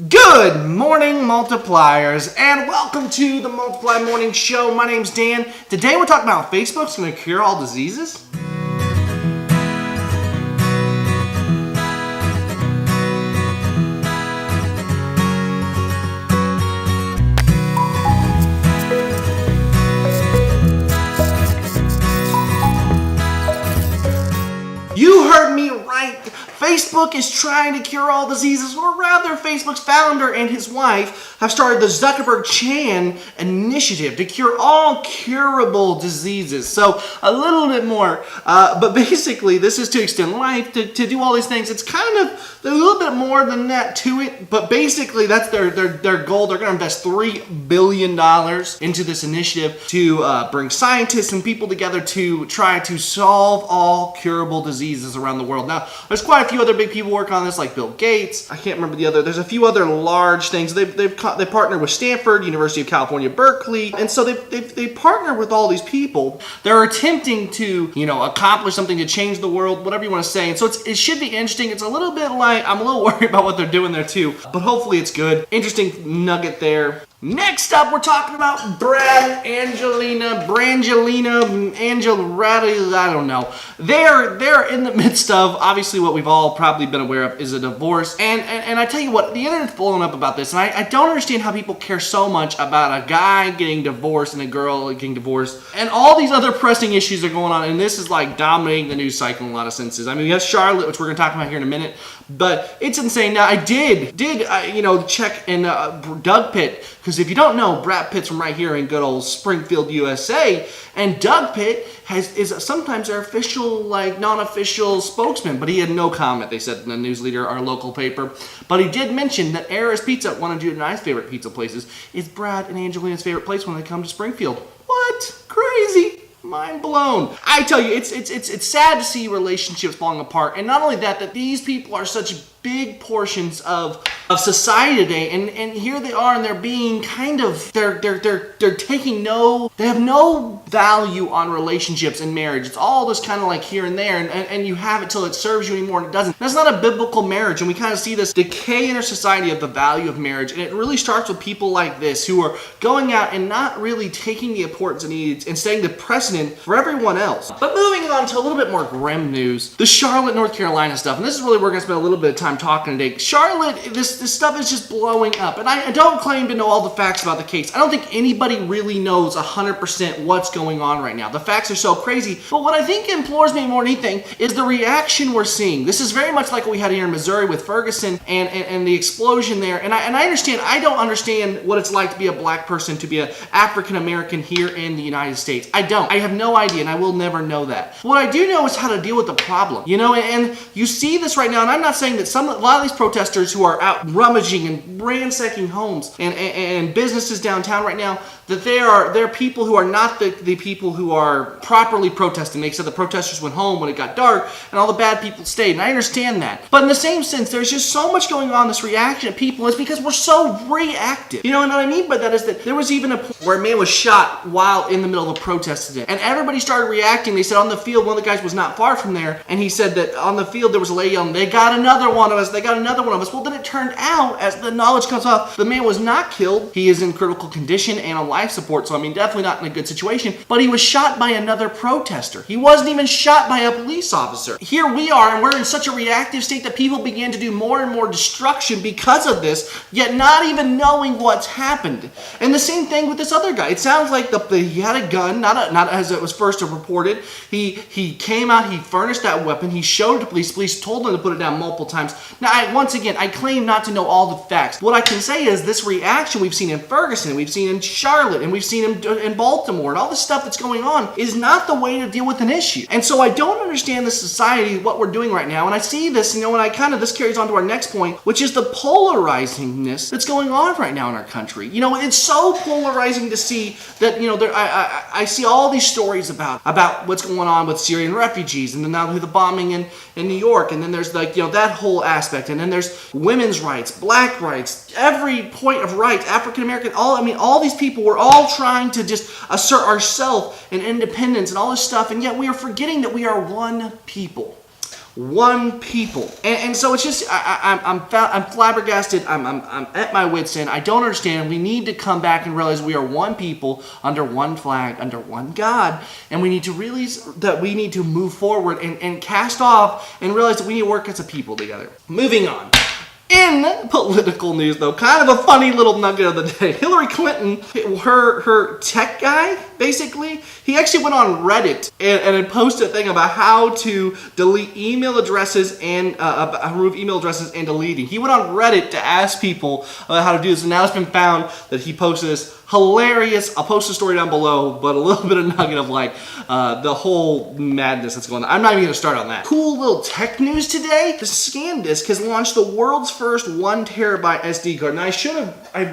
Good morning, multipliers, and welcome to the Multiply Morning Show. My name's Dan. Today we're talking about how Facebook's going to cure all diseases. You heard me right. Facebook is trying to cure all diseases, or rather, Facebook's founder and his wife have started the Zuckerberg-Chan initiative to cure all curable diseases. So a little bit more, but basically this is to extend life, to do all these things. It's kind of a little bit more than that to it, but basically that's their goal. They're going to invest $3 billion into this initiative to bring scientists and people together to try to solve all curable diseases around the world. Now, there's quite a few other big people working on this, like Bill Gates. I can't remember the other. There's a few other large things. They partnered with Stanford, University of California, Berkeley, and so they partner with all these people. They're attempting to accomplish something to change the world, whatever you want to say. And so it should be interesting. It's a little bit like I'm a little worried about what they're doing there too, but hopefully it's good. Interesting nugget there. Next up, we're talking about Brad, Angelina, Brangelina, I don't know. They're in the midst of, obviously what we've all probably been aware of is a divorce. And I tell you what, the internet's blowing up about this, and I don't understand how people care so much about a guy getting divorced and a girl getting divorced. And all these other pressing issues are going on, and this is like dominating the news cycle in a lot of senses. I mean, we have Charlotte, which we're going to talk about here in a minute, but it's insane. Now, I did check in Doug Pitt, because if you don't know, Brad Pitt's from right here in good old Springfield, USA, and Doug Pitt is sometimes our official, non-official spokesman, but he had no comment, they said in the News Leader, our local paper. But he did mention that Era's Pizza, one of Jude and I's favorite pizza places, is Brad and Angelina's favorite place when they come to Springfield. What? Crazy. Mind blown. I tell you, it's sad to see relationships falling apart, and not only that these people are such big portions of society today, and here they are, and they're being kind of they're taking they have no value on relationships and marriage. It's all just kind of like here and there, and you have it till it serves you anymore, and it doesn't. That's not a biblical marriage, and we kind of see this decay in our society of the value of marriage, and it really starts with people like this who are going out and not really taking the importance it needs and setting the precedent for everyone else. But moving on to a little bit more grim news, the Charlotte, North Carolina stuff, and this is really where we're going to spend a little bit of time talking today. Charlotte, this stuff is just blowing up, and I don't claim to know all the facts about the case. I don't think anybody really knows 100% what's going on right now. The facts are so crazy, but what I think implores me more than anything is the reaction we're seeing. This is very much like what we had here in Missouri with Ferguson and the explosion there, and I understand, I don't understand what it's like to be a black person, to be an African American here in the United States. I don't. I have no idea, and I will never know that. What I do know is how to deal with the problem, and you see this right now, and I'm not saying that a lot of these protesters who are out rummaging and ransacking homes and businesses downtown right now, that they're people who are not the people who are properly protesting. They said the protesters went home when it got dark and all the bad people stayed, and I understand that. But in the same sense, there's just so much going on, this reaction of people, and it's because we're so reactive. And what I mean by that is that there was even a point where a man was shot while in the middle of a protest today, and everybody started reacting. They said on the field, one of the guys was not far from there, and he said that on the field there was a lady yelling, "They got another one of us, they got another one of us." Well, then it turned out, as the knowledge comes off, the man was not killed. He is in critical condition and on life support, so I mean, definitely not in a good situation, but he was shot by another protester. He wasn't even shot by a police officer. Here we are, and we're in such a reactive state that people began to do more and more destruction because of this, yet not even knowing what's happened. And the same thing with this other guy. It sounds like he had a gun, not as it was first reported. He came out, he furnished that weapon, he showed it to police. Police told him to put it down multiple times. Now, once again, I claim not to know all the facts. What I can say is this reaction we've seen in Ferguson, we've seen in Charlotte, and we've seen in Baltimore, and all this stuff that's going on is not the way to deal with an issue. And so I don't understand the society, what we're doing right now, and I see this, and this carries on to our next point, which is the polarizingness that's going on right now in our country. It's so polarizing to see that, I see all these stories about what's going on with Syrian refugees, and then now the bombing in New York, and then there's that whole aspect, and then there's women's rights, black rights, every point of rights, African American, all these people, we're all trying to just assert ourselves and independence and all this stuff, and yet we are forgetting that we are one people. one people. And so it's just, I'm flabbergasted. I'm at my wit's end. I don't understand. We need to come back and realize we are one people under one flag, under one God. And we need to realize that we need to move forward and cast off and realize that we need to work as a people together. Moving on. In political news, though, kind of a funny little nugget of the day. Hillary Clinton, her tech guy, basically, he actually went on Reddit and posted a thing about how to delete email addresses and remove email addresses and deleting. He went on Reddit to ask people how to do this, and now it's been found that he posted this hilarious. I'll post the story down below, but a little bit of nugget of like the whole madness that's going on. I'm not even going to start on that. Cool little tech news today. The SanDisk has launched the world's first 1 terabyte SD card. Now I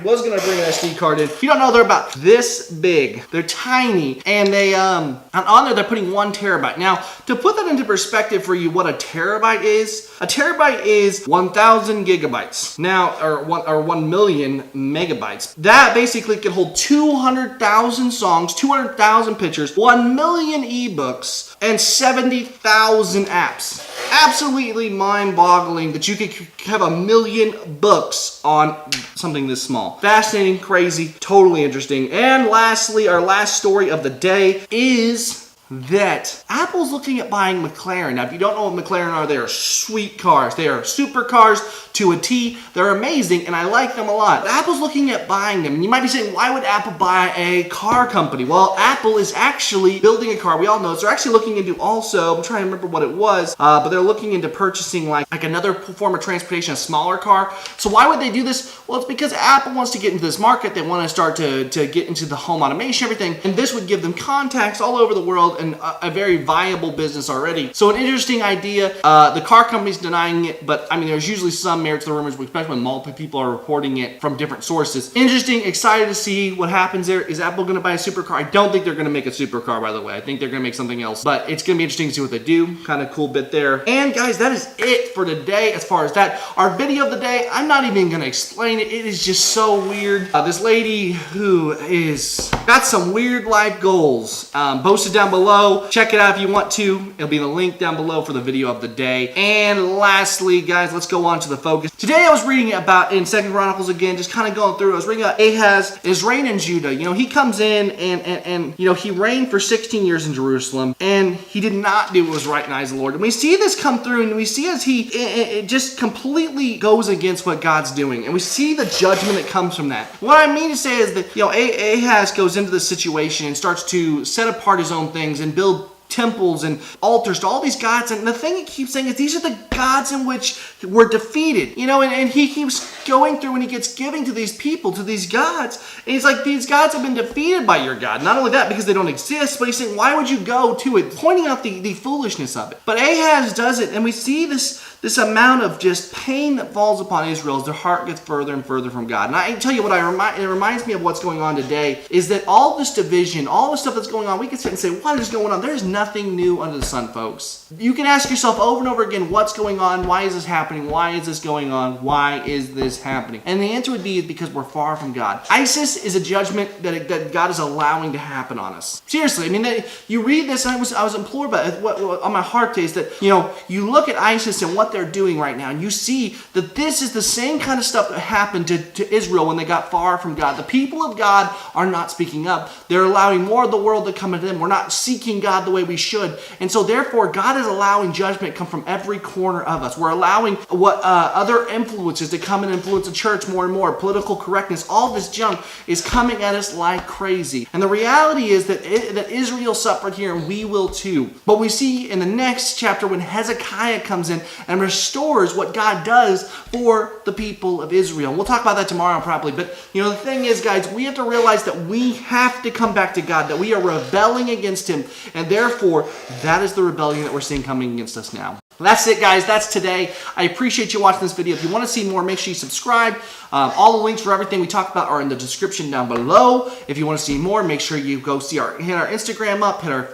was going to bring an SD card in. If you don't know, they're about this big. They're tiny, and they on there they're putting 1 terabyte. Now, to put that into perspective for you, what a terabyte is 1,000 gigabytes. Now, or 1 million megabytes. That basically can hold 200,000 songs, 200,000 pictures, 1 million ebooks, and 70,000 apps. Absolutely mind-boggling that you could have 1 million books on something this small. Fascinating, crazy, totally interesting. And lastly, our last story of the day is that Apple's looking at buying McLaren. Now, if you don't know what McLaren are, they are sweet cars. They are supercars to a T. They're amazing, and I like them a lot. But Apple's looking at buying them. And you might be saying, why would Apple buy a car company? Well, Apple is actually building a car. We all know this. They're actually looking into also, I'm trying to remember what it was, but they're looking into purchasing like another form of transportation, a smaller car. So why would they do this? Well, it's because Apple wants to get into this market. They want to start to get into the home automation, everything. And this would give them contacts all over the world and a very viable business already. So an interesting idea. The car company's denying it, but I mean, there's usually some merit to the rumors, especially when multiple people are reporting it from different sources. Interesting, excited to see what happens there. Is Apple going to buy a supercar? I don't think they're going to make a supercar, by the way. I think they're going to make something else, but it's going to be interesting to see what they do. Kind of cool bit there. And guys, that is it for today as far as that. Our video of the day, I'm not even going to explain it. It is just so weird. This lady who is got some weird life goals, posted down below. Check it out if you want to. It'll be in the link down below for the video of the day. And lastly, guys, let's go on to the focus. Today I was reading about, in 2 Chronicles again, just kind of going through, I was reading about Ahaz, his reign in Judah. You know, he comes in and you know, he reigned for 16 years in Jerusalem, and he did not do what was right in the eyes of the Lord. And we see this come through, and we see as it just completely goes against what God's doing. And we see the judgment that comes from that. What I mean to say is that, you know, Ahaz goes into this situation and starts to set apart his own things and build temples and altars to all these gods, and the thing he keeps saying is these are the gods in which we're defeated, you know, and he keeps going through and he gets giving to these people, to these gods, and he's like, these gods have been defeated by your God. Not only that, because they don't exist, but he's saying, why would you go to it, pointing out the foolishness of it. But Ahaz does it, and we see this amount of just pain that falls upon Israel as their heart gets further and further from God. And I can tell you what it reminds me of what's going on today is that all this division, all the stuff that's going on, we can sit and say, what is going on? There's nothing new under the sun, folks. You can ask yourself over and over again, what's going on? Why is this happening? Why is this going on? Why is this happening? And the answer would be because we're far from God. ISIS is a judgment that God is allowing to happen on us. Seriously, I mean, you read this, and I was implored by it, what on my heart is that, you know, you look at ISIS and what they're doing right now, and you see that this is the same kind of stuff that happened to Israel when they got far from God. The people of God are not speaking up. They're allowing more of the world to come into them. We're not seeking God the way we should. And so therefore, God is allowing judgment to come from every corner of us. We're allowing what other influences to come and influence the church more and more. Political correctness, all this junk is coming at us like crazy. And the reality is that Israel suffered here, and we will too. But we see in the next chapter when Hezekiah comes in and restores what God does for the people of Israel. We'll talk about that tomorrow probably. But you know, the thing is, guys, we have to realize that we have to come back to God, that we are rebelling against Him, and therefore that is the rebellion that we're seeing coming against us now. That's it, guys. That's today. I appreciate you watching this video. If you want to see more, make sure you subscribe. All the links for everything we talked about are in the description down below. If you want to see more, make sure you go hit our Instagram up, hit our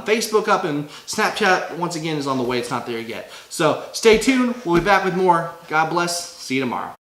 Facebook up, and Snapchat, once again, is on the way. It's not there yet. So stay tuned. We'll be back with more. God bless. See you tomorrow.